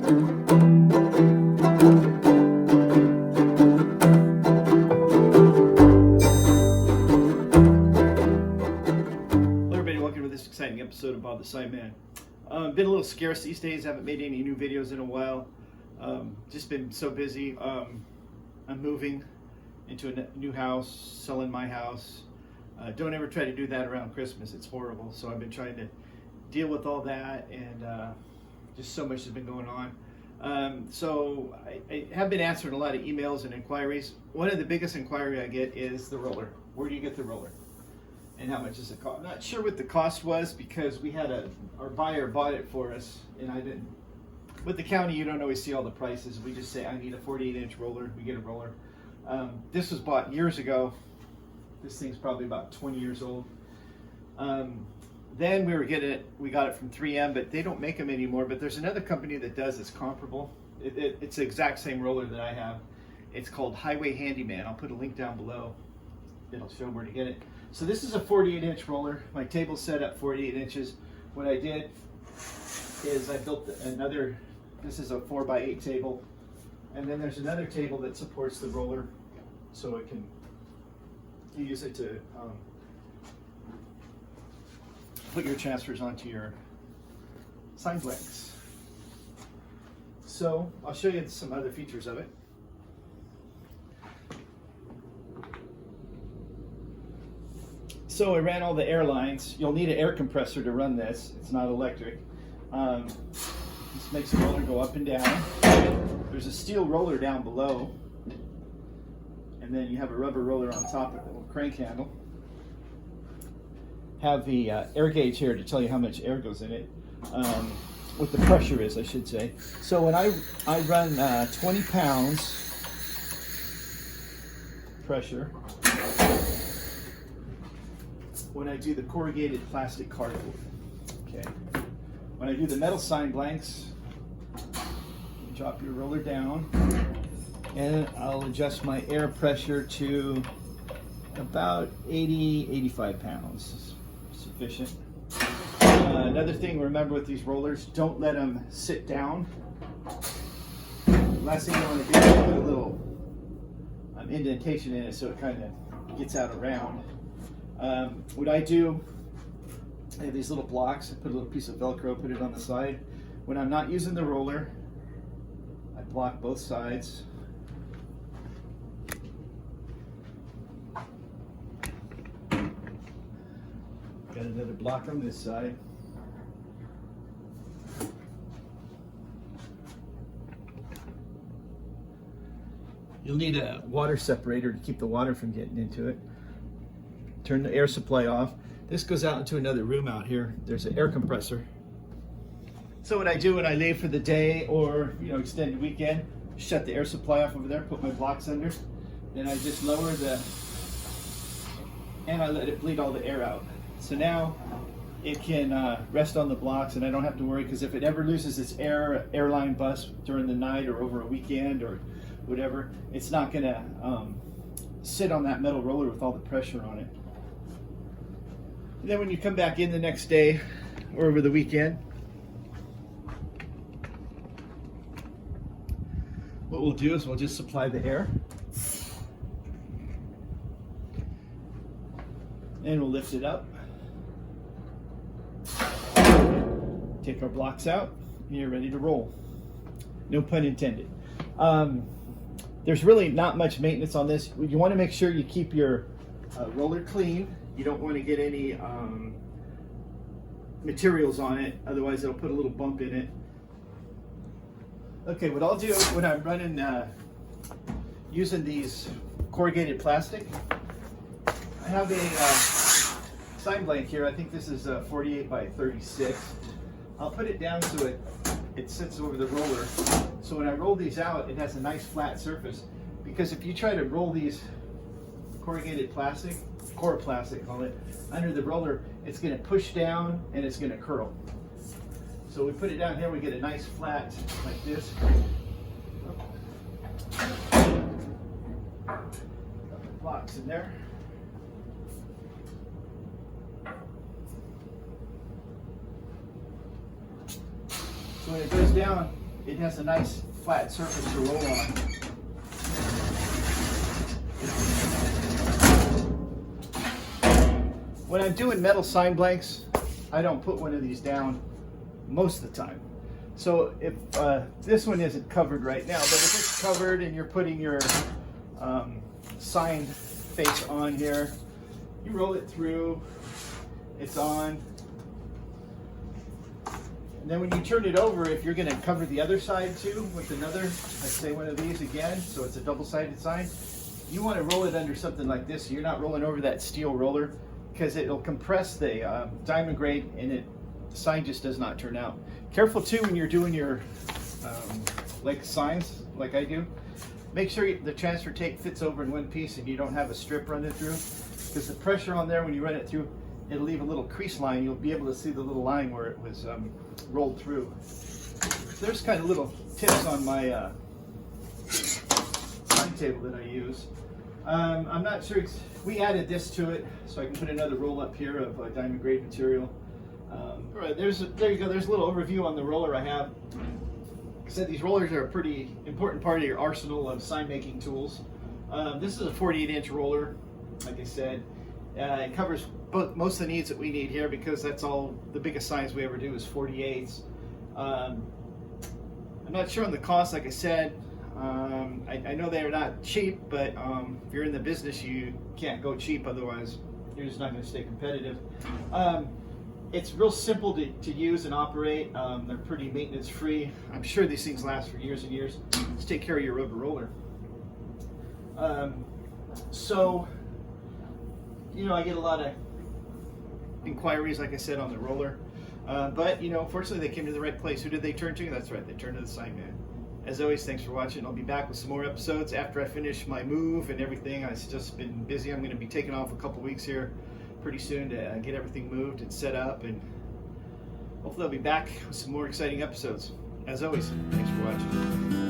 Everybody, welcome to this exciting episode of Bob the Sign Man. Been a little scarce these days, haven't made any new videos in a while. Just been so busy. I'm moving into a new house, selling my house. Don't ever try to do that around Christmas, it's horrible. So I've been trying to deal with all that, and just so much has been going on. So I have been answering a lot of emails and inquiries. One of the biggest inquiry I get is the roller. Where do you get the roller? And how much does it cost? I'm not sure what the cost was because we had our buyer bought it for us, and I didn't. With the county, you don't always see all the prices. We just say, I need a 48-inch roller. We get a roller. This was bought years ago. This thing's probably about 20 years old. Then we got it from 3M, but they don't make them anymore. But there's another company that does that's comparable. It's the exact same roller that I have. It's called Highway Handyman. I'll put a link down below. It'll show where to get it. So this is a 48-inch roller. My table's set up 48 inches. What I did is I built another, this is a 4x8 table. And then there's another table that supports the roller, so it can, you use it to put your transfers onto your sign blanks. So I'll show you some other features of it. So I ran all the air lines. You'll need an air compressor to run this. It's not electric. This makes the roller go up and down. There's a steel roller down below. And then you have a rubber roller on top of the little crank handle. Have the air gauge here to tell you how much air goes in it. What the pressure is, I should say. So when I run 20 pounds pressure, when I do the corrugated plastic cardboard. Okay. When I do the metal sign blanks, you drop your roller down, and I'll adjust my air pressure to about 85 pounds. Sufficient. Another thing, remember with these rollers, don't let them sit down. Last thing you want to do is put a little indentation in it so it kind of gets out around. What I do, I have these little blocks. I put a little piece of Velcro, put it on the side. When I'm not using the roller, I block both sides. Got another block on this side. You'll need a water separator to keep the water from getting into it. Turn the air supply off. This goes out into another room out here. There's an air compressor. So what I do when I leave for the day or extended weekend, shut the air supply off over there, put my blocks under, then I just lower and I let it bleed all the air out. So now it can rest on the blocks, and I don't have to worry, because if it ever loses its airline bus during the night or over a weekend or whatever, it's not gonna sit on that metal roller with all the pressure on it. And then when you come back in the next day or over the weekend, what we'll do is we'll just supply the air, and we'll lift it up, take our blocks out, and you're ready to roll. No pun intended. There's really not much maintenance on this. You want to make sure you keep your roller clean. You don't want to get any materials on it, otherwise it'll put a little bump in it. Okay, what I'll do when I'm running, using these corrugated plastic, I have a sign blank here. I think this is 48 by 36. I'll put it down so it sits over the roller. So when I roll these out, it has a nice flat surface. Because if you try to roll these corrugated plastic, Cor-Plastic call it, under the roller, it's going to push down and it's going to curl. So we put it down here, we get a nice flat like this. Got the blocks in there. So when it goes down, it has a nice flat surface to roll on. When I'm doing metal sign blanks, I don't put one of these down most of the time. So if this one isn't covered right now, but if it's covered and you're putting your sign face on here, you roll it through, it's on. And then when you turn it over, if you're going to cover the other side too with another, like say one of these again, so it's a double-sided sign, you want to roll it under something like this so you're not rolling over that steel roller, because it'll compress the diamond grade and the sign just does not turn out. Careful too when you're doing your like signs like I do. Make sure the transfer tape fits over in one piece and you don't have a strip running through, because the pressure on there when you run it through, it'll leave a little crease line. You'll be able to see the little line where it was rolled through. There's kind of little tips on my sign table that I use. I'm not sure, we added this to it so I can put another roll up here of diamond grade material. All right, there you go, there's a little overview on the roller I have. Like I said, these rollers are a pretty important part of your arsenal of sign making tools. This is a 48-inch roller, like I said. It covers most of the needs that we need here, because that's all the biggest signs we ever do is 48s. I'm not sure on the cost, like I said. I know they're not cheap, but if you're in the business, you can't go cheap, otherwise you're just not going to stay competitive. It's real simple to use and operate. They're pretty maintenance free. I'm sure these things last for years and years. Just take care of your rubber roller. So, you know, I get a lot of inquiries, like I said, on the roller. But, you know, fortunately they came to the right place. Who did they turn to? That's right, they turned to the Sign Man. As always, thanks for watching. I'll be back with some more episodes after I finish my move and everything. I've just been busy. I'm going to be taking off a couple weeks here pretty soon to get everything moved and set up, and hopefully I'll be back with some more exciting episodes. As always, thanks for watching.